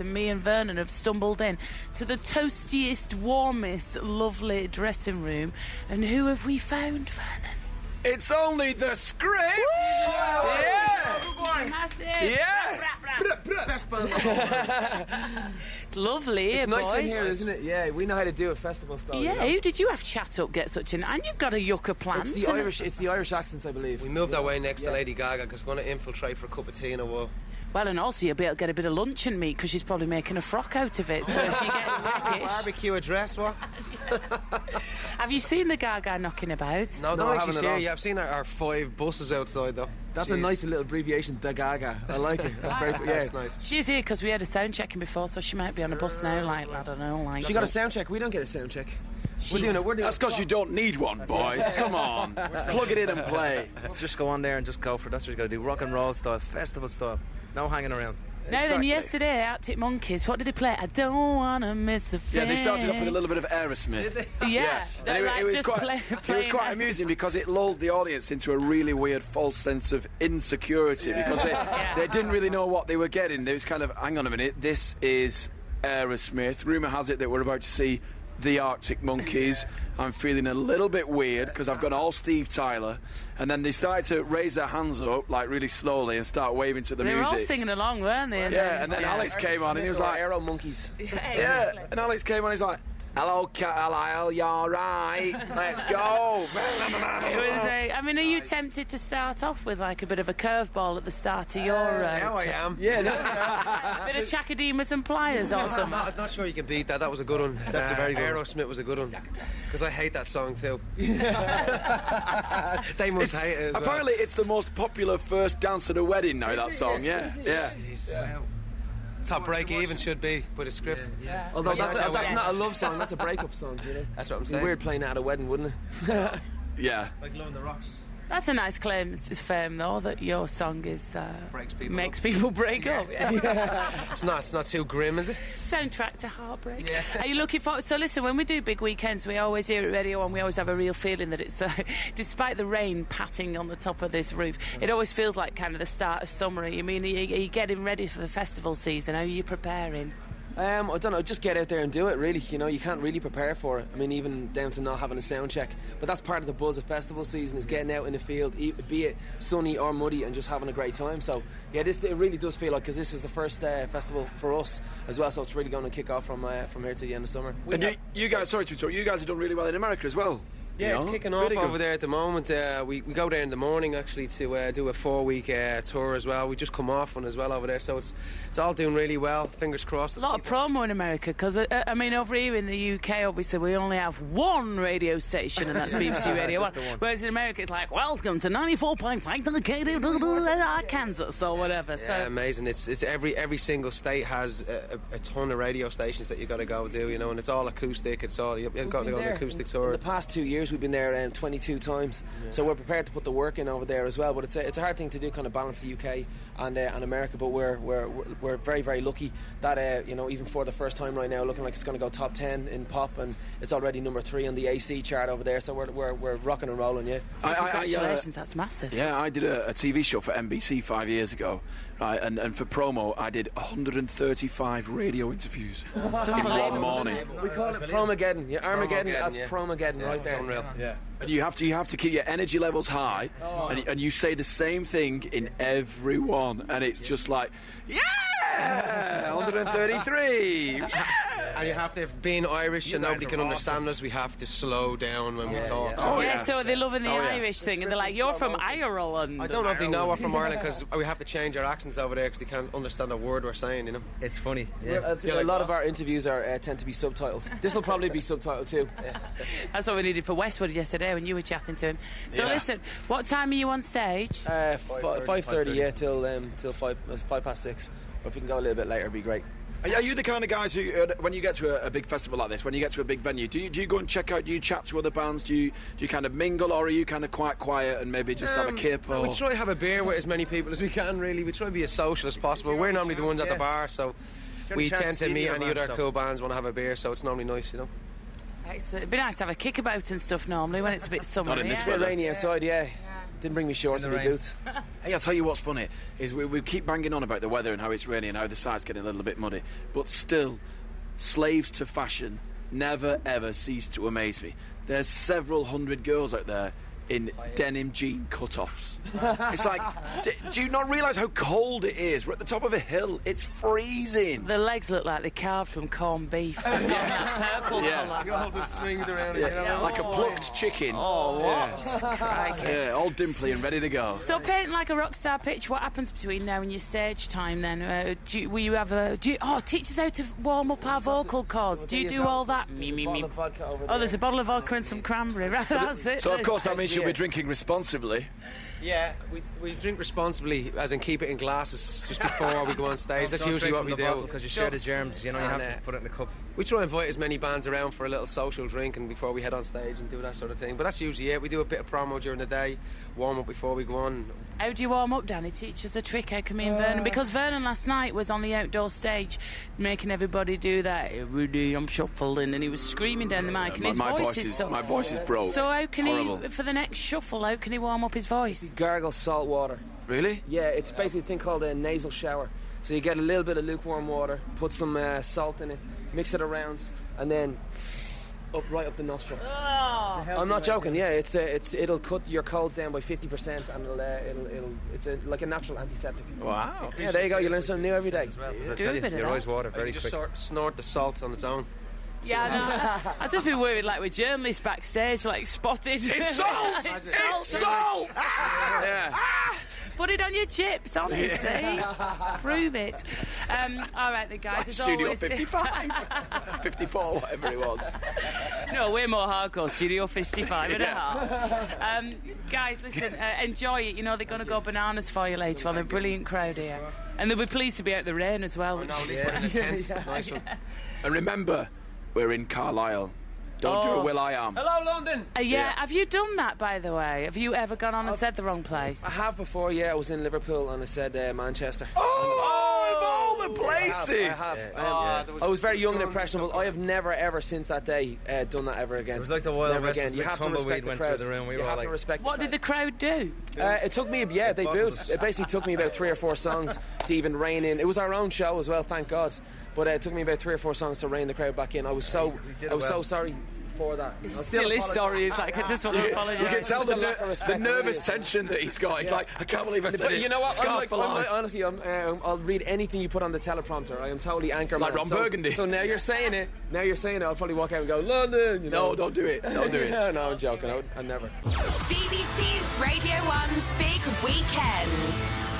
and me and Vernon have stumbled in to the toastiest, warmest, lovely dressing room. And who have we found, Vernon? It's only the script! Yeah! Best band. It's lovely here, It's nice boys. in here, isn't it? Yeah, we know how to do a festival style. Yeah, you know? who did you have chat up, get such an... And you've got a yucca plant. It's the Irish accents, I believe. We moved our way next to Lady Gaga because we're going to infiltrate for a cup of tea in a while. Well, and also you'll be able to get a bit of luncheon meat because she's probably making a frock out of it. So if you get peckish... Barbecue address, what? Have you seen the Gaga knocking about? No, No, don't I actually haven't see at her. all. Yeah, I've seen our 5 buses outside, though. That's a nice little abbreviation, the Gaga. I like it. That's very Yeah, it's nice. She's here because we had a sound checking before, so she might be on a bus now, like, I don't know, like... She got a sound check. We don't get a sound check. We're doing it. That's because you don't need one, boys. Come on. Plug it in and play. Let's just go on there and just go for it. That's what you got to do. Rock and roll style, festival style. No hanging around. Now then, yesterday, Arctic Monkeys, what did they play? I don't want to miss a thing. Yeah, they started off with a little bit of Aerosmith. Yeah, And they're like just it was playing quite that. amusing because it lulled the audience into a really weird false sense of insecurity because they didn't really know what they were getting. They was kind of, hang on a minute, this is Aerosmith. Rumour has it that we're about to see the Arctic Monkeys. I'm feeling a little bit weird because I've got all Steve Tyler, and then they started to raise their hands up like really slowly and start waving to the They music. were all singing along, weren't they? Yeah, and then Alex came on and he was like, Aero Monkeys. yeah, and Alex came on, he's like, hello, Carlisle, you alright? Let's go. It was I mean, are you tempted to start off with like a bit of a curveball at the start of your Now I am. Yeah, bit of Chakademus and Pliers or something? I'm not sure you can beat that. That was a good one. That's a very good one. Aerosmith was a good one. Because I hate that song too. They must hate it as well. Apparently, it's the most popular first dance at a wedding now, that song, yeah. Top break even should be with a script. although that's not a love song, that's a breakup song, you know? That's what I'm It'd be saying. weird playing that at a wedding, wouldn't it? Yeah. Like Love in the Rocks. That's a nice claim to fame, though, that your song is Breaks people makes up. people break up. Yeah. It's not too grim, is it? Soundtrack to heartbreak. Are you looking forward? So listen, when we do big weekends, we always hear at Radio 1, we always have a real feeling that it's, despite the rain patting on the top of this roof, it always feels like kind of the start of summer. I mean, are you getting ready for the festival season? How are you preparing? I don't know, just get out there and do it, really. You know, you can't really prepare for it. I mean, even down to not having a sound check. But that's part of the buzz of festival season, is getting out in the field, be it sunny or muddy, and just having a great time. So, yeah, it really does feel like, because this is the first festival for us as well, so it's really going to kick off from here to the end of summer. And you guys, sorry to interrupt, you guys have done really well in America as well. Yeah, it's kicking off Really over good. there at the moment. We go there in the morning actually to do a 4-week tour as well. We just come off one as well over there, so it's all doing really well. Fingers crossed. A lot of promo in America, because, I mean, over here in the UK, obviously, we only have one radio station, and that's BBC Radio 1. Whereas in America, it's like, welcome to 94.5 Arkansas, or whatever. Yeah, So amazing. It's every single state has a ton of radio stations that you got to go do, you know, and it's all acoustic. It's all you've got to go on an acoustic In tour. the past 2 years, we've been there 22 times, so we're prepared to put the work in over there as well. But it's a hard thing to do, kind of balance the UK and America. But we're very, very lucky that you know, even for the first time right now, looking like it's going to go top 10 in pop, and it's already number 3 on the AC chart over there. So we're rocking and rolling, yeah. congratulations, that's massive. Yeah, I did a TV show for NBC 5 years ago, right? And for promo, I did 135 radio interviews in one morning. We call it Promageddon. Yeah, Armageddon. That's yeah. Promageddon right there. It's unreal. Yeah. And you have to keep your energy levels high, and you say the same thing in every one, and it's just like, yeah, 133. Yeah. And you have to, being Irish and nobody can understand us, we have to slow down when we talk. Oh, Yeah, yes. so they're loving the Oh, yeah. Irish thing, and they're like, you're from Ireland. I don't know if they know we're from Ireland because we have to change our accents over there because they can't understand a word we're saying, you know. It's funny. Yeah. A lot of our interviews tend to be subtitled. This will probably be subtitled too. That's what we needed for Westwood yesterday when you were chatting to him. So listen, what time are you on stage? 5:30, yeah, till 5:05. Or if we can go a little bit later, it'd be great. Are you the kind of guys who, when you get to a big festival like this, when you get to a big venue, do you go and check out? Do you chat to other bands? Do you kind of mingle, or are you kind of quite quiet and maybe just have a kip? Or... We try to have a beer with as many people as we can. Really, we try to be as social as possible. We're normally the ones at the bar, so we tend to meet any other cool bands want to have a beer. So it's normally nice, you know. It'd be nice to have a kickabout and stuff normally when it's a bit summery. Not in this It's a bit weather. rainy outside, yeah. Didn't bring me shorts and me boots. Hey, I'll tell you what's funny is we keep banging on about the weather and how it's raining and how the side's getting a little bit muddy, but still, slaves to fashion never ever cease to amaze me. There's several hundred girls out there in denim jean cut-offs. It's like, do you not realise how cold it is? We're at the top of a hill. It's freezing. The legs look like they're carved from corned beef. That purple colour. You got all the strings around it. Like a plucked chicken. Oh, what? Crikey. Yeah, all dimply and ready to go. So painting like a rock star pitch, what happens between now and your stage time then? Will you have teach us how to warm up our vocal cords. Do you do all that? Oh, there's a bottle of vodka and some cranberry. Right, that's it. So of course that means you'll be drinking responsibly. Yeah, we drink responsibly, as in keep it in glasses just before we go on stage. That's usually what we do. Because you share the germs, you know, you have to put it in a cup. We try and invite as many bands around for a little social drink and before we head on stage and do that sort of thing. But that's usually it. We do a bit of promo during the day, warm up before we go on. How do you warm up, Danny? Teach us a trick. How can me and Vernon? Because Vernon last night was on the outdoor stage making everybody do that. Every I'm shuffling, and he was screaming down the mic, and his voice is broke. So how can he, for the next shuffle, how can he warm up his voice? Gargle salt water. Really? Yeah, it's basically a thing called a nasal shower. So you get a little bit of lukewarm water, put some salt in it, mix it around, and then right up the nostril. Oh. I'm not joking. Yeah, it'll cut your colds down by 50%, and it's like a natural antiseptic. Wow. Yeah, there you go. You learn something new every day. Your eyes water very quick. Just snort the salt on its own. Yeah, no, I'd just be worried, like with journalists backstage, like spotted. It's salt! It's salt! Yeah. Put it on your chips, honestly. Prove it. All right, then, guys. As Studio always, 55, 54, whatever it was. No, we're more hardcore. Studio 55 and a half. Guys, listen, enjoy it. You know they're going to go bananas for you later on. They're a brilliant crowd here, and they'll be pleased to be out the rain as well. Nice one. And remember, we're in Carlisle. Don't do a Will.i.am. Hello, London! Yeah, have you done that, by the way? Have you ever gone on and said the wrong place? I have before, yeah. I was in Liverpool and I said Manchester. Oh, of all the places! I have. I was very young and impressionable. I have never, ever since that day done that ever again. It was like the Wild West. Again. You have to respect the crowd. We were like, what did the crowd do? It took me, they booed. It basically took me about 3 or 4 songs to even rein in. It was our own show as well, thank God. But it took me about 3 or 4 songs to rein the crowd back in. I was so sorry for that. Still is sorry. It's like, I just want to apologise. You can tell the nervous tension that he's got. He's like, I can't believe I said it. You know what? Honestly, I'll read anything you put on the teleprompter. I am totally anchorman. Like Ron Burgundy. So now you're saying it. I'll probably walk out and go, London. You know? No, don't do it. Don't do it. No, I'm joking. I never. BBC Radio 1's Big Weekend.